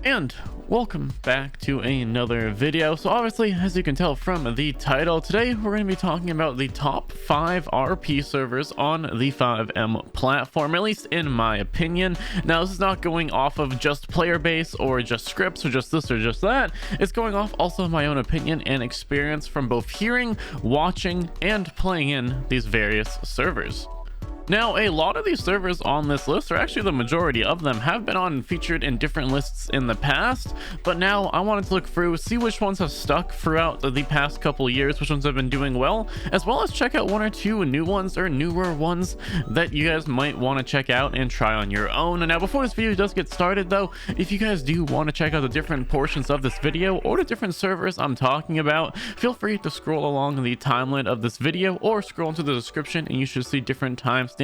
And welcome back to another video. So obviously, as you can tell from the title, today we're going to be talking about the top 5 RP servers on the FiveM platform, at least in my opinion. Now, this is not going off of just player base or just scripts or just this or just that. It's going off also my own opinion and experience from both hearing, watching, and playing in these various servers. Now, a lot of these servers on this list, or actually the majority of them, have been on featured in different lists in the past, but now I wanted to look through, see which ones have stuck throughout the past couple years, which ones have been doing well, as well as check out one or two new ones or newer ones that you guys might want to check out and try on your own. And now, before this video does get started though, if you guys do want to check out the different portions of this video or the different servers I'm talking about, feel free to scroll along the timeline of this video or scroll into the description and you should see different timestamps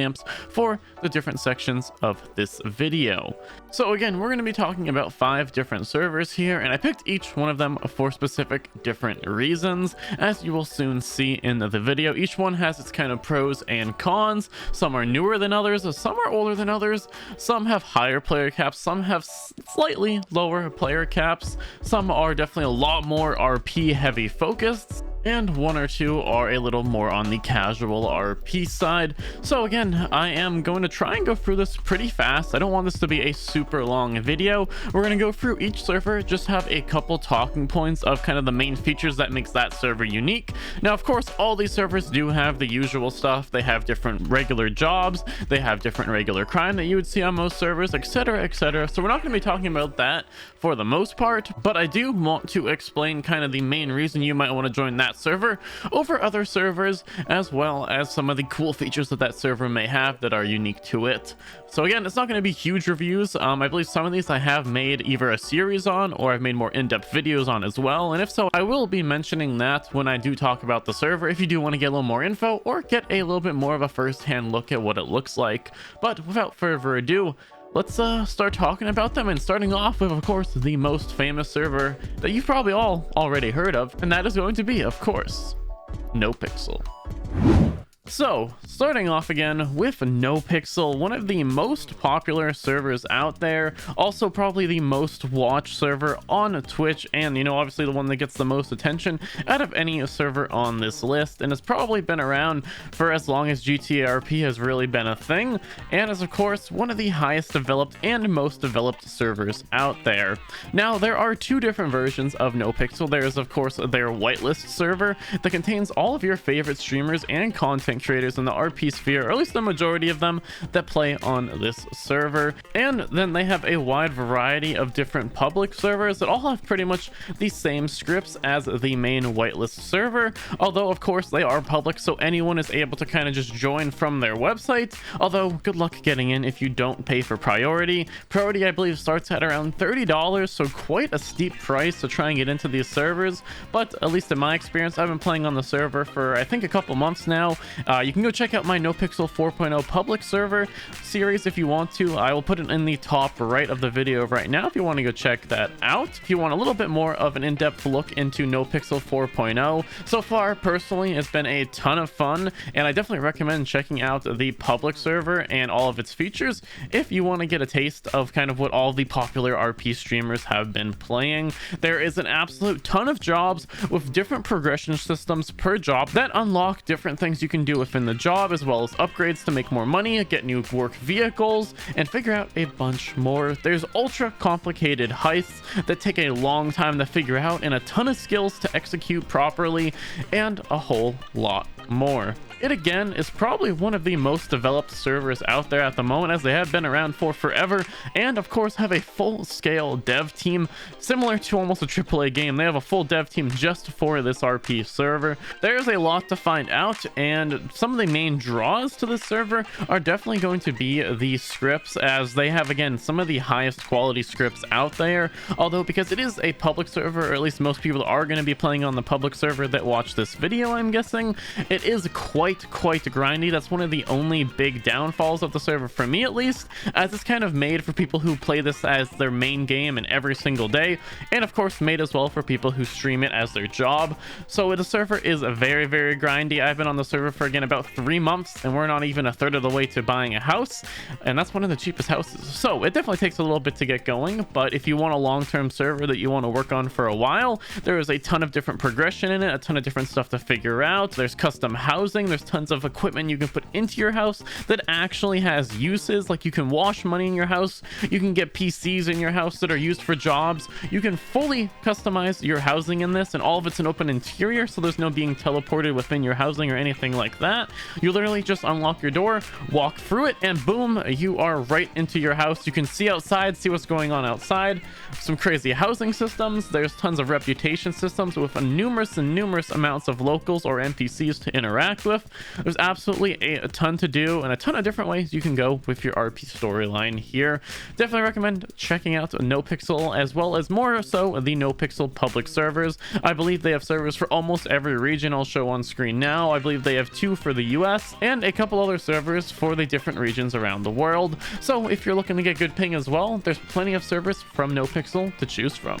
for the different sections of this video. So again, we're going to be talking about 5 different servers here, and I picked each one of them for specific different reasons, as you will soon see in the video. Each one has its kind of pros and cons. Some are newer than others, some are older than others, some have higher player caps, some have slightly lower player caps, some are definitely a lot more RP heavy focused, and one or two are a little more on the casual RP side. So again, I am going to try and go through this pretty fast. I don't want this to be a super long video. We're going to go through each server, just have a couple talking points of kind of the main features that makes that server unique. Now, of course, all these servers do have the usual stuff. They have different regular jobs, they have different regular crime that you would see on most servers, etc, etc. So we're not going to be talking about that for the most part, but I do want to explain kind of the main reason you might want to join that server over other servers, as well as some of the cool features that server may have that are unique to it. So again, it's not going to be huge reviews. I believe some of these I have made either a series on or I've made more in-depth videos on as well, and if so, I will be mentioning that when I do talk about the server if you do want to get a little more info or get a little bit more of a first-hand look at what it looks like. But without further ado, let's start talking about them, and starting off with, of course, the most famous server that you've probably all already heard of, and that is going to be, of course, NoPixel. So, starting off again with NoPixel, one of the most popular servers out there, also probably the most watched server on Twitch, and obviously the one that gets the most attention out of any server on this list, and has probably been around for as long as GTA RP has really been a thing, and is of course one of the highest developed and most developed servers out there. Now, there are 2 different versions of NoPixel. There's of course their whitelist server that contains all of your favorite streamers and content creators in the RP sphere, or at least the majority of them that play on this server. And then they have a wide variety of different public servers that all have pretty much the same scripts as the main whitelist server, although of course they are public, so anyone is able to kind of just join from their website, although good luck getting in if you don't pay for priority. Priority, I believe, starts at around $30, so quite a steep price to try and get into these servers, but at least in my experience, I've been playing on the server for I think a couple months now. You can go check out my NoPixel 4.0 public server series if you want to. I will put it in the top right of the video right now if you want to go check that out. If you want a little bit more of an in-depth look into NoPixel 4.0, so far personally it's been a ton of fun, and I definitely recommend checking out the public server and all of its features if you want to get a taste of kind of what all the popular RP streamers have been playing. There is an absolute ton of jobs with different progression systems per job that unlock different things you can do within the job, as well as upgrades to make more money, get new work vehicles, and figure out a bunch more. There's ultra complicated heists that take a long time to figure out and a ton of skills to execute properly, and a whole lot more. It again is probably one of the most developed servers out there at the moment, as they have been around for forever, and of course have a full-scale dev team similar to almost a AAA game. They have a full dev team just for this RP server. There's a lot to find out, and some of the main draws to this server are definitely going to be the scripts, as they have again some of the highest quality scripts out there, although because it is a public server, or at least most people are going to be playing on the public server that watch this video, I'm guessing, it is quite quite grindy. That's one of the only big downfalls of the server, for me at least, as it's kind of made for people who play this as their main game and every single day, and of course made as well for people who stream it as their job. So the server is very grindy. I've been on the server for, again, about 3 months, and we're not even a third of the way to buying a house, and that's one of the cheapest houses. So it definitely takes a little bit to get going, but if you want a long-term server that you want to work on for a while, there is a ton of different progression in it, a ton of different stuff to figure out. There's custom housing, there's tons of equipment you can put into your house that actually has uses. Like, you can wash money in your house, you can get PCs in your house that are used for jobs, you can fully customize your housing in this, and all of it's an open interior, so there's no being teleported within your housing or anything like that. You literally just unlock your door, walk through it, and boom, you are right into your house. You can see outside, see what's going on outside. Some crazy housing systems. There's tons of reputation systems with numerous amounts of locals or NPCs to interact with. There's absolutely a ton to do and a ton of different ways you can go with your RP storyline here. Definitely recommend checking out NoPixel, as well as more so the NoPixel public servers. I believe they have servers for almost every region I'll show on screen now. I believe they have 2 for the US and a couple other servers for the different regions around the world. So if you're looking to get good ping as well, there's plenty of servers from NoPixel to choose from.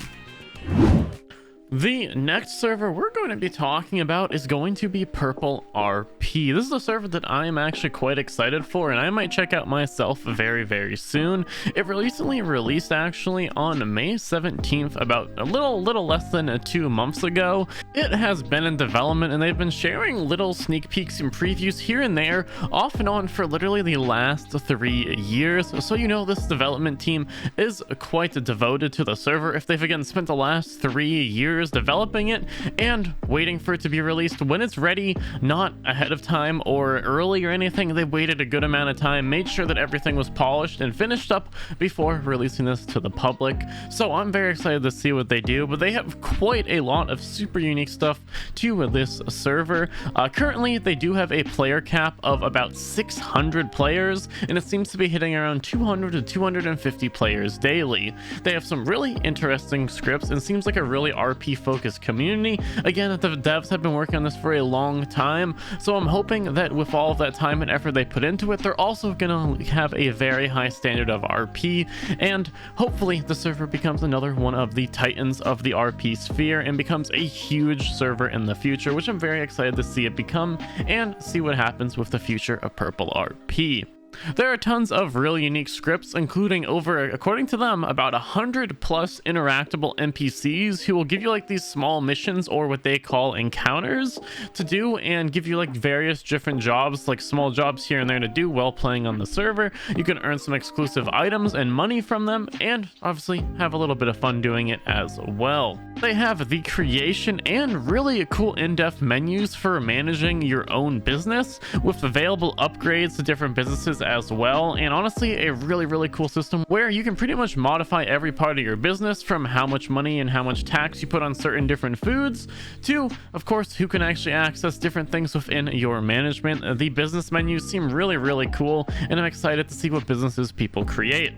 The next server we're going to be talking about is going to be Purple RP. This is a server that I am actually quite excited for, and I might check out myself very soon. It recently released actually on May 17th, about a little less than 2 months ago. It has been in development, and they've been sharing little sneak peeks and previews here and there, off and on, for literally the last 3 years. So you know this development team is quite devoted to the server if they've again spent the last 3 years developing it and waiting for it to be released when it's ready, not ahead of time or early or anything. They waited a good amount of time, made sure that everything was polished and finished up before releasing this to the public. So I'm very excited to see what they do, but they have quite a lot of super unique stuff to this server. Currently they do have a player cap of about 600 players, and it seems to be hitting around 200 to 250 players daily. They have some really interesting scripts, and seems like a really RP focused community. Again, the devs have been working on this for a long time, so I'm hoping that with all of that time and effort they put into it, they're also gonna have a very high standard of RP, and hopefully the server becomes another one of the titans of the RP sphere and becomes a huge server in the future, which I'm very excited to see it become, and see what happens with the future of Purple RP. There are tons of really unique scripts, including over, according to them, about 100 plus interactable NPCs who will give you like these small missions, or what they call encounters, to do, and give you like various different jobs, like small jobs here and there to do while playing on the server. You can earn some exclusive items and money from them, and obviously have a little bit of fun doing it as well. They have the creation and really cool in-depth menus for managing your own business, with available upgrades to different businesses as well, and honestly a really cool system where you can pretty much modify every part of your business, from how much money and how much tax you put on certain different foods, to of course who can actually access different things within your management. The business menus seem really cool, and I'm excited to see what businesses people create.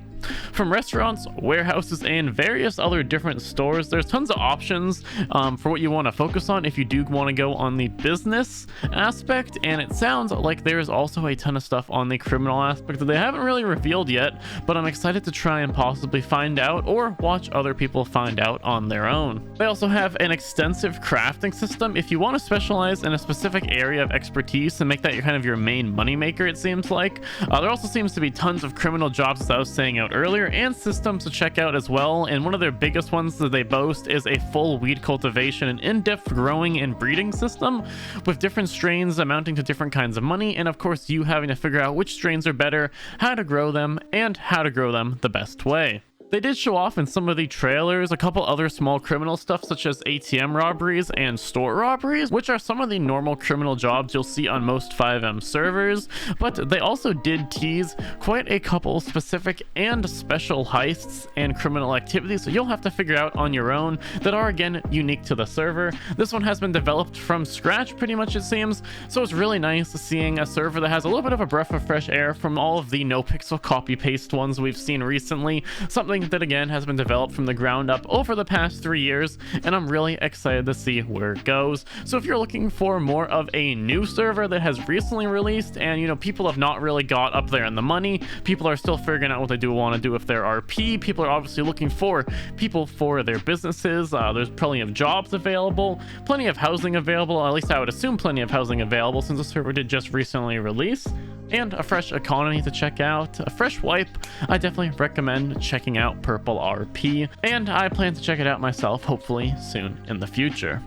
From restaurants, warehouses, and various other different stores, there's tons of options for what you want to focus on if you do want to go on the business aspect, and it sounds like there's also a ton of stuff on the criminal aspect that they haven't really revealed yet, but I'm excited to try and possibly find out, or watch other people find out on their own. They also have an extensive crafting system if you want to specialize in a specific area of expertise and make that your main moneymaker, it seems like. There also seems to be tons of criminal jobs, as I was saying out earlier, and systems to check out as well, and one of their biggest ones that they boast is a full weed cultivation and in-depth growing and breeding system, with different strains amounting to different kinds of money, and of course you having to figure out which strains are better, how to grow them, and how to grow them the best way. They did show off in some of the trailers a couple other small criminal stuff, such as ATM robberies and store robberies, which are some of the normal criminal jobs you'll see on most FiveM servers, but they also did tease quite a couple specific and special heists and criminal activities that you'll have to figure out on your own, that are again unique to the server. This one has been developed from scratch pretty much, it seems, so it's really nice seeing a server that has a little bit of a breath of fresh air from all of the NoPixel copy paste ones we've seen recently, something something that again has been developed from the ground up over the past 3 years, and I'm really excited to see where it goes. So if you're looking for more of a new server that has recently released, and people have not really got up there in the money, people are still figuring out what they do want to do with their RP, people are obviously looking for people for their businesses, there's plenty of jobs available, plenty of housing available, at least I would assume plenty of housing available since the server did just recently release, and a fresh economy to check out, a fresh wipe. I definitely recommend checking out Purple RP, and I plan to check it out myself hopefully soon in the future.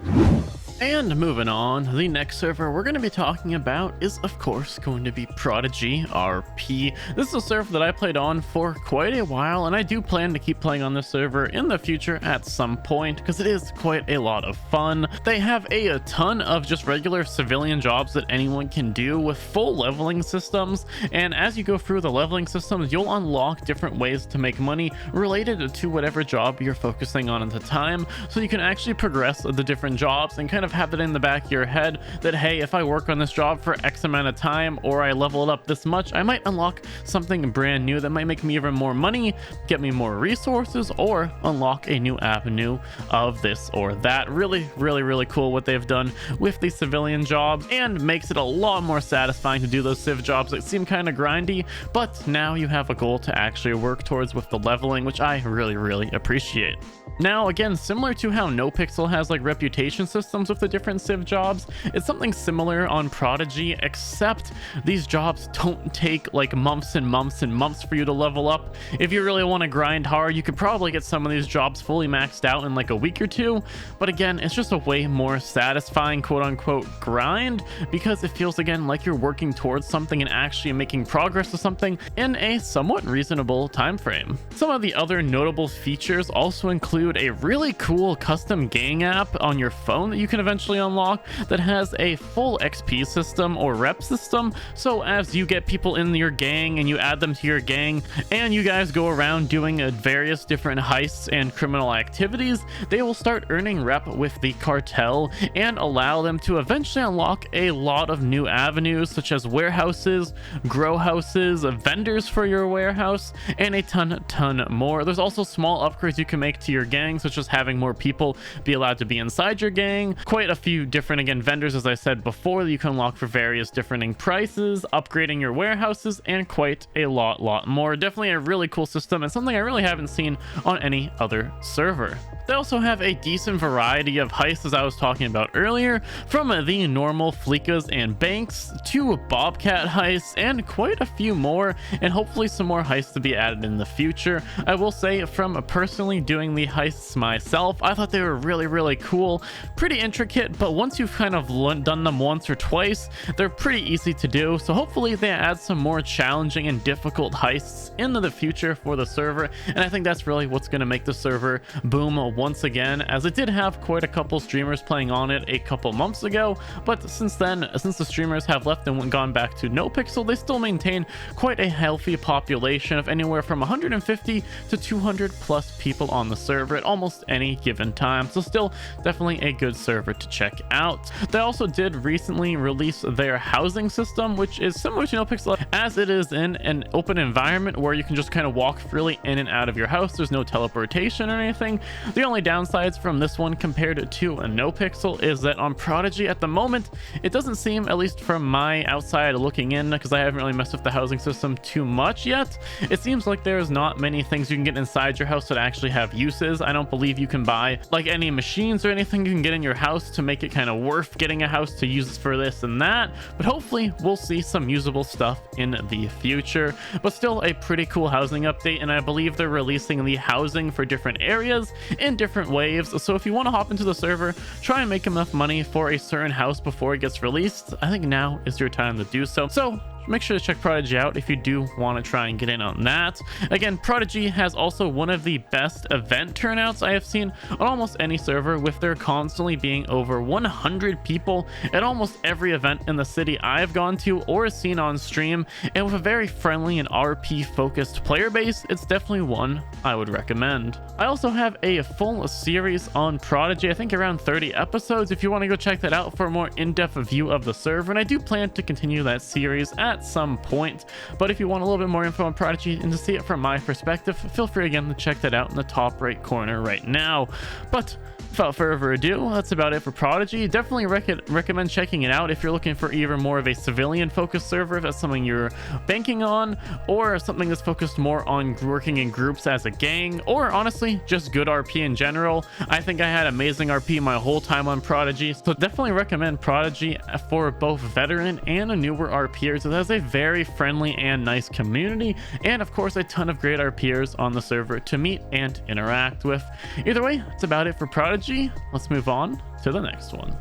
And moving on, the next server we're going to be talking about is of course going to be Prodigy RP. This is a server that I played on for quite a while, and I do plan to keep playing on this server in the future at some point because it is quite a lot of fun. They have a ton of just regular civilian jobs that anyone can do with full leveling systems, and as you go through the leveling systems, you'll unlock different ways to make money related to whatever job you're focusing on at the time, so you can actually progress the different jobs and kind of have it in the back of your head that, hey, if I work on this job for X amount of time, or I level it up this much, I might unlock something brand new that might make me even more money, get me more resources, or unlock a new avenue of this or that. Really cool what they've done with the civilian jobs, and makes it a lot more satisfying to do those civ jobs that seem kind of grindy, but now you have a goal to actually work towards with the leveling, which I really appreciate. Now again, similar to how NoPixel has like reputation systems with the different civ jobs, it's something similar on Prodigy, except these jobs don't take like months and months for you to level up. If you really want to grind hard, you could probably get some of these jobs fully maxed out in like a week or two, but again, it's just a way more satisfying quote-unquote grind, because it feels again like you're working towards something and actually making progress to something in a somewhat reasonable time frame. Some of the other notable features also include a really cool custom gang app on your phone that you can eventually unlock that has a full XP system or rep system. So as you get people in your gang and you add them to your gang and you guys go around doing various different heists and criminal activities, they will start earning rep with the cartel and allow them to eventually unlock a lot of new avenues such as warehouses, grow houses, vendors for your warehouse, and a ton more. There's also small upgrades you can make to your gang, such as having more people be allowed to be inside your gang, quite a few different again vendors, as I said before, that you can unlock for various different prices, upgrading your warehouses, and quite a lot more. Definitely a really cool system and something I really haven't seen on any other server. They also have a decent variety of heists, as I was talking about earlier, from the normal fleekas and banks to bobcat heists and quite a few more, and hopefully some more heists to be added in the future. I will say, from personally doing the heists myself, I thought they were really cool, pretty intricate, but once you've kind of done them once or twice, they're pretty easy to do. So hopefully they add some more challenging and difficult heists into the future for the server, and I think that's really what's going to make the server boom once again, as it did have quite a couple streamers playing on it a couple months ago, but since then, since the streamers have left and gone back to NoPixel, they still maintain quite a healthy population of anywhere from 150 to 200 plus people on the server at almost any given time, so still definitely a good server to check out. They also did recently release their housing system, which is similar to NoPixel, as it is in an open environment where you can just kind of walk freely in and out of your house. There's no teleportation or anything. The only downsides from this one compared to a NoPixel is that on Prodigy at the moment, it doesn't seem, at least from my outside looking in, because I haven't really messed with the housing system too much yet, it seems like there's not many things you can get inside your house that actually have uses. I don't believe you can buy like any machines or anything you can get in your house to make it kind of worth getting a house to use for this and that, but hopefully we'll see some usable stuff in the future. But still a pretty cool housing update, and I believe they're releasing the housing for different areas in different waves, so if you want to hop into the server, try and make enough money for a certain house before it gets released, I think now is your time to do so. So make sure to check Prodigy out if you do want to try and get in on that. Again, Prodigy has also one of the best event turnouts I have seen on almost any server, with there constantly being over 100 people at almost every event in the city I've gone to or seen on stream, and with a very friendly and RP focused player base, it's definitely one I would recommend. I also have a full series on Prodigy, I think around 30 episodes, if you want to go check that out for a more in-depth view of the server, and I do plan to continue that series at at some point. But if you want a little bit more info on Prodigy and to see it from my perspective, feel free again to check that out in the top right corner right now. But without further ado, that's about it for Prodigy. Definitely recommend checking it out if you're looking for either more of a civilian focused server, if that's something you're banking on, or something that's focused more on working in groups as a gang, or honestly just good RP in general. I think I had amazing RP my whole time on Prodigy, so definitely recommend Prodigy for both veteran and newer RPers. It has a very friendly and nice community, and of course a ton of great RPers on the server to meet and interact with. Either way, that's about it for Prodigy. Let's move on to the next one.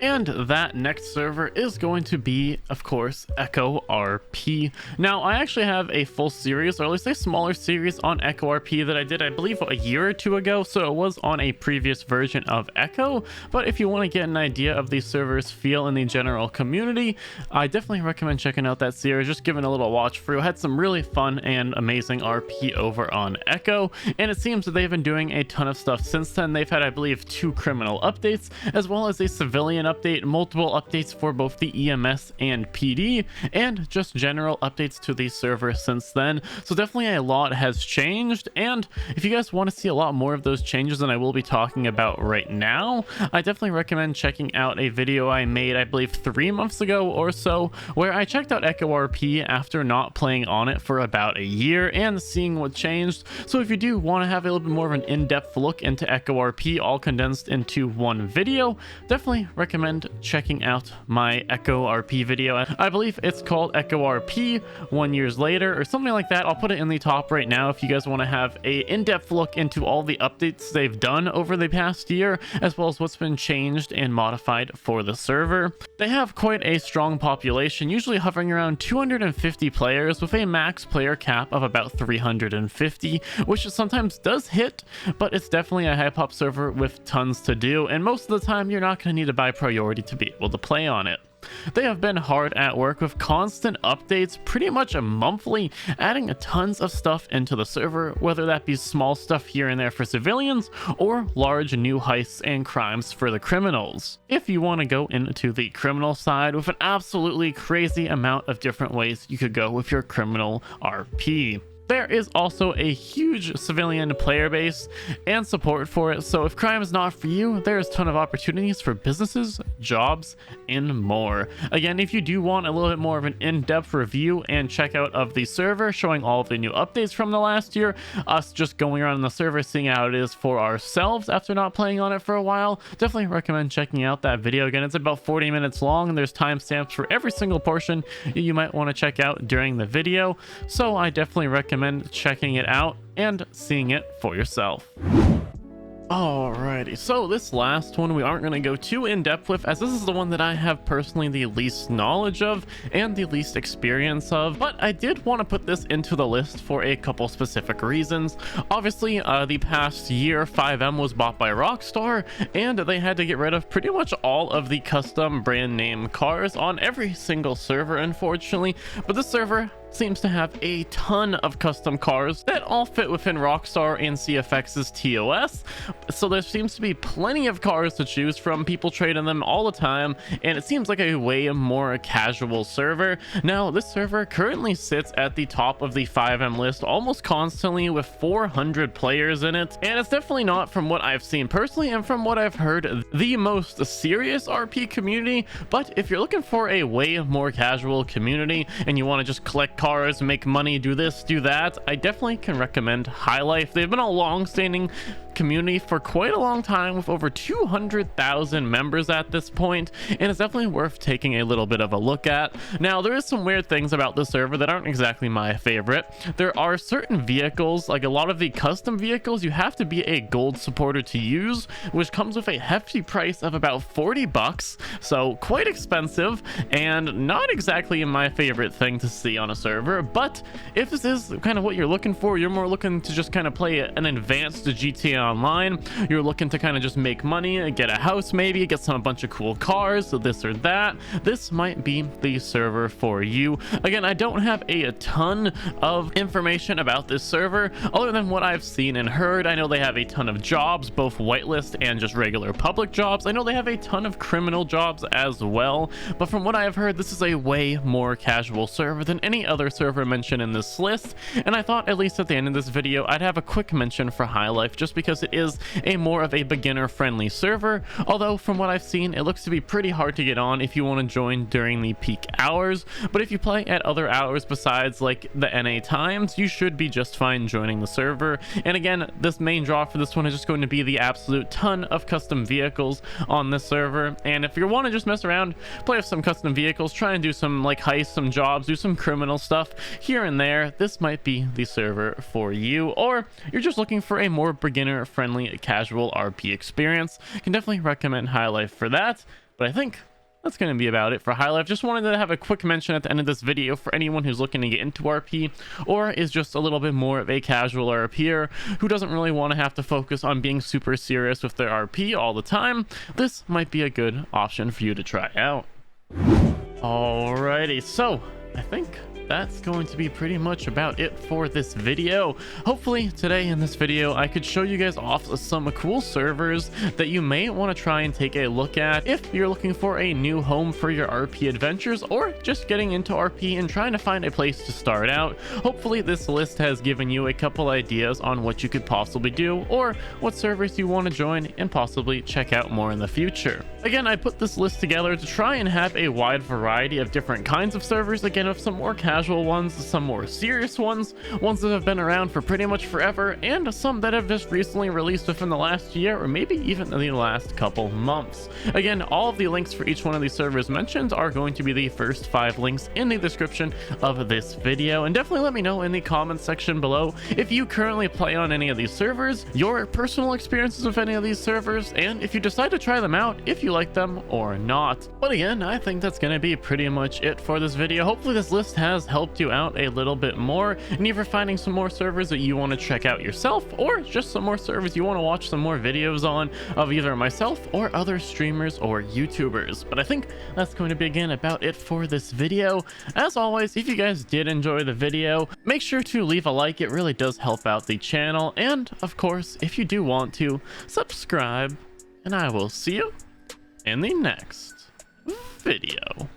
And that next server is going to be, of course, Echo RP. Now, I actually have a full series, or at least a smaller series on Echo RP that I did, I believe, a year or two ago. So it was on a previous version of Echo. But if you want to get an idea of these servers' feel in the general community, I definitely recommend checking out that series, just giving a little watch through. Had some really fun and amazing RP over on Echo. And it seems that they've been doing a ton of stuff since then. They've had, I believe, 2 criminal updates, as well as a civilian update, multiple updates for both the EMS and PD, and just general updates to the server since then. So definitely a lot has changed, and if you guys want to see a lot more of those changes than I will be talking about right now, I definitely recommend checking out a video I made, I believe 3 months ago or so, where I checked out Echo RP after not playing on it for about a year and seeing what changed. So if you do want to have a little bit more of an in-depth look into Echo RP all condensed into one video, definitely recommend checking out my Echo RP video. I believe it's called Echo RP 1 year later or something like that. I'll put it in the top right now if you guys want to have a in-depth look into all the updates they've done over the past year, as well as what's been changed and modified for the server. They have quite a strong population, usually hovering around 250 players with a max player cap of about 350, which sometimes does hit, but it's definitely a high pop server with tons to do, and most of the time you're not going to need to buy priority to be able to play on it. They have been hard at work with constant updates, pretty much monthly, adding tons of stuff into the server, whether that be small stuff here and there for civilians or large new heists and crimes for the criminals. If you want to go into the criminal side, with an absolutely crazy amount of different ways you could go with your criminal RP. There is also a huge civilian player base and support for it, so if crime is not for you, there's a ton of opportunities for businesses, jobs, and more. Again, if you do want a little bit more of an in-depth review and checkout of the server, showing all of the new updates from the last year, us just going around the server, seeing how it is for ourselves after not playing on it for a while, definitely recommend checking out that video. Again, it's about 40 minutes long, and there's timestamps for every single portion you might want to check out during the video, so I definitely recommend checking it out and seeing it for yourself. Alrighty, so this last one we aren't going to go too in-depth with, as this is the one that I have personally the least knowledge of and the least experience of, but I did want to put this into the list for a couple specific reasons. Obviously, the past year, FiveM was bought by Rockstar, and they had to get rid of pretty much all of the custom brand name cars on every single server, unfortunately, but this server seems to have a ton of custom cars that all fit within Rockstar and CFX's TOS, so there seems to be plenty of cars to choose from, people trading them all the time, and it seems like a way more casual server. Now, this server currently sits at the top of the FiveM list almost constantly with 400 players in it, and it's definitely not, from what I've seen personally and from what I've heard, the most serious RP community. But if you're looking for a way more casual community and you want to just collect cars, make money, do this, do that, I definitely can recommend Highlife. They've been a long-standing community for quite a long time with over 200,000 members at this point, and it's definitely worth taking a little bit of a look at. Now, there is some weird things about the server that aren't exactly my favorite. There are certain vehicles, like a lot of the custom vehicles, you have to be a gold supporter to use, which comes with a hefty price of about 40 bucks, so quite expensive and not exactly my favorite thing to see on a server. server. But if this is kind of what you're looking for, you're more looking to just kind of play an advanced GTA Online, you're looking to kind of just make money, get a house, maybe get a bunch of cool cars, so this or that, this might be the server for you. Again, I don't have a ton of information about this server other than what I've seen and heard. I know they have a ton of jobs, both whitelist and just regular public jobs. I know they have a ton of criminal jobs as well, but from what I have heard, this is a way more casual server than any other server mentioned in this list. And I thought, at least at the end of this video, I'd have a quick mention for Highlife, just because it is a more of a beginner friendly server. Although from what I've seen, it looks to be pretty hard to get on if you want to join during the peak hours, but if you play at other hours besides like the NA times, you should be just fine joining the server. And again, this main draw for this one is just going to be the absolute ton of custom vehicles on this server. And if you want to just mess around, play with some custom vehicles, try and do some like heists, some jobs, do some criminal stuff here and there, this might be the server for you. Or you're just looking for a more beginner friendly casual RP experience, can definitely recommend Highlife for that. But I think that's going to be about it for Highlife. Just wanted to have a quick mention at the end of this video for anyone who's looking to get into RP or is just a little bit more of a casual RPer who doesn't really want to have to focus on being super serious with their RP all the time. This might be a good option for you to try out. Alrighty, so I think that's going to be pretty much about it for this video. Hopefully today in this video I could show you guys off some cool servers that you may want to try and take a look at if you're looking for a new home for your RP adventures, or just getting into RP and trying to find a place to start out. Hopefully this list has given you a couple ideas on what you could possibly do, or what servers you want to join and possibly check out more in the future. Again, I put this list together to try and have a wide variety of different kinds of servers, again of some more casual ones, some more serious ones that have been around for pretty much forever, and some that have just recently released within the last year or maybe even the last couple months. Again, all of the links for each one of these servers mentioned are going to be the first 5 links in the description of this video. And definitely let me know in the comments section below if you currently play on any of these servers, your personal experiences with any of these servers, and if you decide to try them out, if you like them or not. But again, I think that's going to be pretty much it for this video. Hopefully this list has helped you out a little bit more, and either finding some more servers that you want to check out yourself, or just some more servers you want to watch some more videos on of either myself or other streamers or YouTubers. But I think that's going to be again about it for this video. As always, if you guys did enjoy the video, make sure to leave a like. It really does help out the channel, and of course if you do want to, subscribe, and I will see you in the next video.